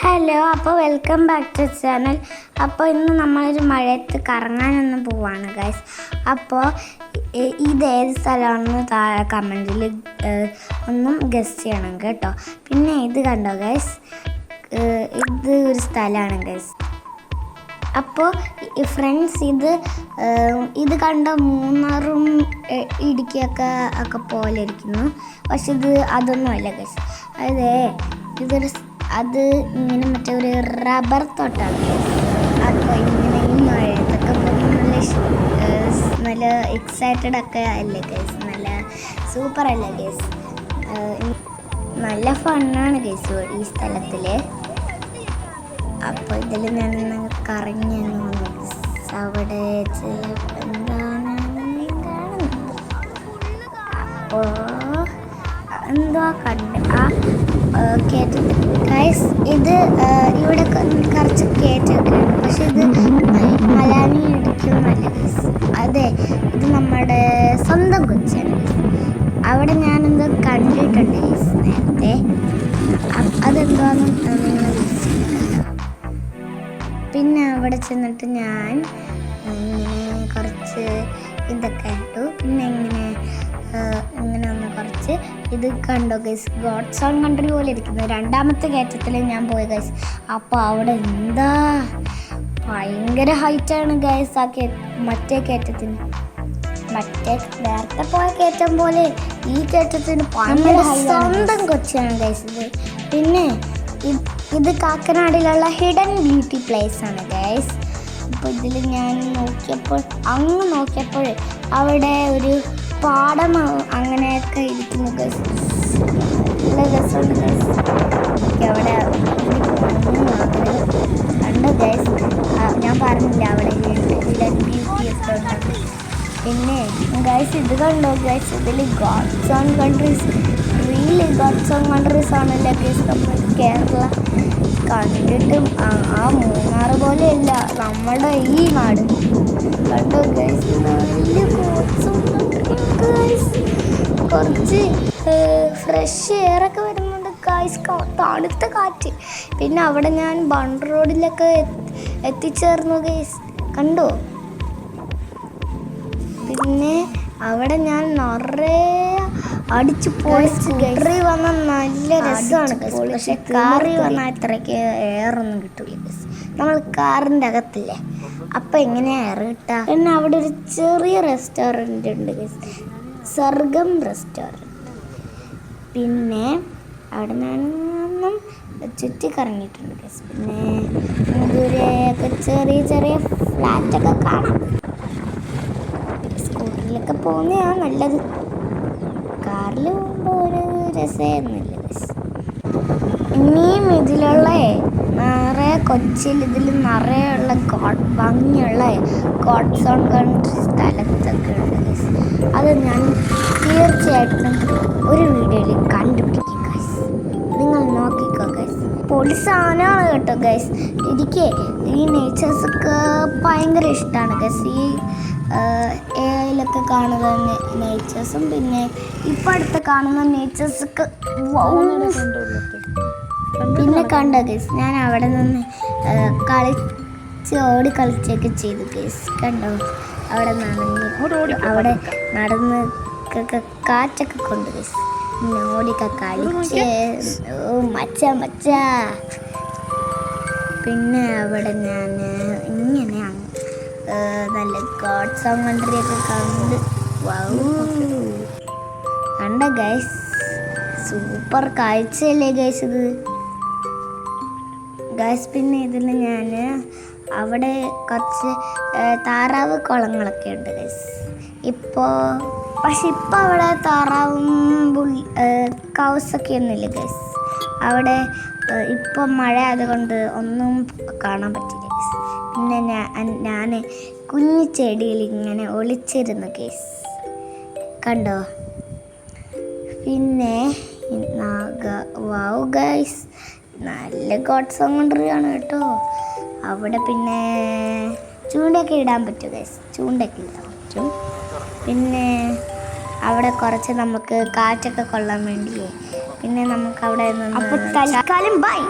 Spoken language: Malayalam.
ഹലോ, അപ്പോൾ വെൽക്കം ബാക്ക് ടു ചാനൽ. അപ്പോൾ ഇന്ന് നമ്മളൊരു മഴയത്ത് കറങ്ങാനൊന്നും പോവാണ് ഗൈസ്. അപ്പോൾ ഇതേത് സ്ഥലമാണെന്ന് താഴെ കമൻറ്റിൽ ഒന്നും ഗസ് ചെയ്യണം കേട്ടോ. പിന്നെ ഇത് കണ്ടോ ഗൈസ്, ഇത് ഒരു സ്ഥലമാണ് ഗൈസ്. അപ്പോൾ ഫ്രണ്ട്സ് ഇത് കണ്ട മൂന്നാറും ഇടുക്കിയൊക്കെ പോലെ ഇരിക്കുന്നു. പക്ഷെ ഇത് അതൊന്നുമല്ല ഗൈസ്. അത് ഇങ്ങനെ മറ്റേ ഒരു റബ്ബർ തോട്ടാണ്. അപ്പോൾ ഇങ്ങനെ ഈ മഴയത്തൊക്കെ നല്ല എക്സൈറ്റഡ് ഒക്കെ അല്ലേ ഗൈസ്, നല്ല സൂപ്പർ അല്ലേ ഗൈസ്, നല്ല ഫണ്ണാണ് ഗൈസ് ഈ സ്ഥലത്തിൽ. അപ്പോൾ ഇതിൽ ഞാൻ കറങ്ങി അവിടെ എന്താണ് അപ്പോൾ എന്തുവാ കണ്ട് കയറ്റം ഗൈസ്. ഇത് ഇവിടെ കുറച്ച് കയറ്റമൊക്കെയാണ്, പക്ഷെ ഇത് മലയാളി ഇടിക്കുന്നല്ല ഗൈസ്. അതെ, ഇത് നമ്മുടെ സ്വന്തം കൊച്ചിയാണ് ഗൈസ്. അവിടെ ഞാനെന്തോ കണ്ടിട്ടുണ്ട് ഗൈസ് നേരത്തെ. അതെന്താണെന്ന് നിങ്ങൾ പിന്നെ അവിടെ ചെന്നിട്ട് ഞാൻ ഇങ്ങനെ കുറച്ച് ഇതൊക്കെ ഇട്ടു. പിന്നെ ഇങ്ങനെ ഒന്ന് കുറച്ച് ഇത് കണ്ടോ ഗൈസ്, ഗോഡ്സ് ഓൺ കൺട്രി പോലെ ഇരിക്കുന്നത്. രണ്ടാമത്തെ കയറ്റത്തിൽ ഞാൻ പോയി ഗൈസ്. അപ്പോൾ അവിടെ എന്താ ഭയങ്കര ഹൈറ്റാണ് ഗൈസ് ആ മറ്റേ കയറ്റത്തിന്. നേരത്തെ പോയ കയറ്റം പോലെ ഈ കയറ്റത്തിന് ഭയങ്കര സ്വന്തം കൊച്ചിയാണ് ഗൈസ് ഇത്. പിന്നെ ഇത് കാക്കനാടിലുള്ള ഹിഡൻ ബ്യൂട്ടി പ്ലേസ് ആണ് ഗൈസ്. അപ്പോൾ ഇതിൽ ഞാൻ നോക്കിയപ്പോൾ അവിടെ ഒരു പാടം അങ്ങനെയൊക്കെ ഇരിക്കുന്നു ഗൈസ്. നല്ല രസമുണ്ട് ഗൈസ്. അവിടെ കണ്ടു ഗൈസ്, ഞാൻ പറഞ്ഞില്ല അവിടെ ഹിഡൻ ബ്യൂട്ടി ഒക്കെ ഉണ്ട്. പിന്നെ ഗൈസ് ഇത് കണ്ടോ ഗൈസ്, ഇതിൽ God's own countries, really God's own countries ആണല്ലോ ഗൈസ്. നമ്മൾ കേരള കണ്ടിട്ടും ആ മൂന്നാറ് പോലെയല്ല നമ്മുടെ ഈ നാട്. കണ്ടോ ഗൈസ്, നല്ല ഗോഡ്സ് ഓൺ ഗൈസ്. കുറച്ച് ഫ്രഷ് എയറൊക്കെ വരുന്നുണ്ട് ഗൈസ്, തണുത്ത കാറ്റ്. പിന്നെ അവിടെ ഞാൻ ബണ്ട് റോഡിലൊക്കെ എത്തിച്ചേർന്നു ഗൈസ്, കണ്ടോ. പിന്നെ അവിടെ ഞാൻ നിറയെ അടിച്ചു പൊളിച്ച് കയറി വന്നാൽ നല്ല രസമാണ്. പക്ഷെ കാറിൽ വന്നാൽ ഇത്രയ്ക്ക് എയറൊന്നും കിട്ടില്ല ഗൈസ്. നമ്മൾ കാറിൻ്റെ അകത്തില്ലേ, അപ്പം എങ്ങനെയാണ് എയർ കിട്ടുക. പിന്നെ അവിടെ ഒരു ചെറിയ റെസ്റ്റോറൻറ്റ് ഉണ്ട് ഗൈസ്, സർഗം റെസ്റ്റോറൻറ്റ്. പിന്നെ അവിടെ നിന്നും ചുറ്റിക്കറങ്ങിയിട്ടുണ്ട് ഗൈസ്. പിന്നെ ദൂരെയൊക്കെ ചെറിയ ചെറിയ ഫ്ലാറ്റൊക്കെ കാണാം. സ്കൂട്ടറിലൊക്കെ പോകുന്നതാണ് നല്ലത്, കാറിൽ പോകുമ്പോൾ ഒരു രസമായിരുന്നില്ല ഗൈസ്. ഇനിയും ഇതിലുള്ള നിറയെ കൊച്ചിയിൽ ഇതിൽ നിറയുള്ള ഭംഗിയുള്ള ഗോഡ്സ് ഓൺ കൺട്രി സ്ഥലത്തൊക്കെ ഉണ്ട് ഗൈസ്. അത് ഞാൻ തീർച്ചയായിട്ടും ഒരു വീഡിയോയിൽ കണ്ടുപിടിക്കും ഗൈസ്, നിങ്ങൾ നോക്കിക്കോ ഗൈസ്. പൊളി സാധനമാണ് കേട്ടോ ഗൈസ്. എനിക്ക് ഈ നേച്ചേഴ്സൊക്കെ ഭയങ്കര ഇഷ്ടമാണ് ഗൈസ്. ഈ എയിലൊക്കെ കാണുന്ന നേച്ചേഴ്സും പിന്നെ ഇപ്പം അടുത്ത് കാണുന്ന നേച്ചേഴ്സൊക്കെ പിന്നെ കണ്ടോ ഗൈസ്. ഞാൻ അവിടെ നിന്ന് കളിച്ചൊക്കെ ചെയ്തു ഗൈസ്. കണ്ടോ അവിടെ അവിടെ നടന്ന് കാറ്റൊക്കെ കൊണ്ട് ഗൈസ്. പിന്നെ ഓടിയൊക്കെ കളിച്ച് മച്ച. പിന്നെ അവിടെ ഞാൻ ഇങ്ങനെയാണ് നല്ല ഗോഡ്സ് ഓൺ കൺട്രി ഒക്കെ കണ്ട ഗൈസ്. സൂപ്പർ കാഴ്ചയല്ലേ ഗൈസ് ഇത് ഗൈസ്. പിന്നെ ഇതിൽ ഞാൻ അവിടെ കുറച്ച് താറാവ് കുളങ്ങളൊക്കെ ഉണ്ട് ഗൈസ്. പക്ഷെ ഇപ്പോൾ അവിടെ താറാവും കൗസൊക്കെ ഒന്നുമില്ല ഗൈസ്. അവിടെ ഇപ്പോൾ മഴ ആയതുകൊണ്ട് ഒന്നും കാണാൻ പറ്റില്ല ഗൈസ്. പിന്നെ ഞാൻ കുഞ്ഞു ചെടിയിൽ ഇങ്ങനെ ഒളിച്ചിരുന്നു ഗൈസ്, കണ്ടോ. പിന്നെ ഗൈസ് നല്ല ഗോഡ്സ് ഓൺ കൺട്രി ആണ് കേട്ടോ. അവിടെ പിന്നെ ചൂണ്ടയൊക്കെ ഇടാൻ പറ്റും ഗൈസ്, ചൂണ്ടയൊക്കെ ഇടാൻ പറ്റും. പിന്നെ അവിടെ കുറച്ച് നമുക്ക് കാറ്റൊക്കെ കൊള്ളാൻ വേണ്ടിയേ. പിന്നെ നമുക്ക് അവിടെ നിന്ന് അപ്പോൾ തൽക്കാലം ബൈ.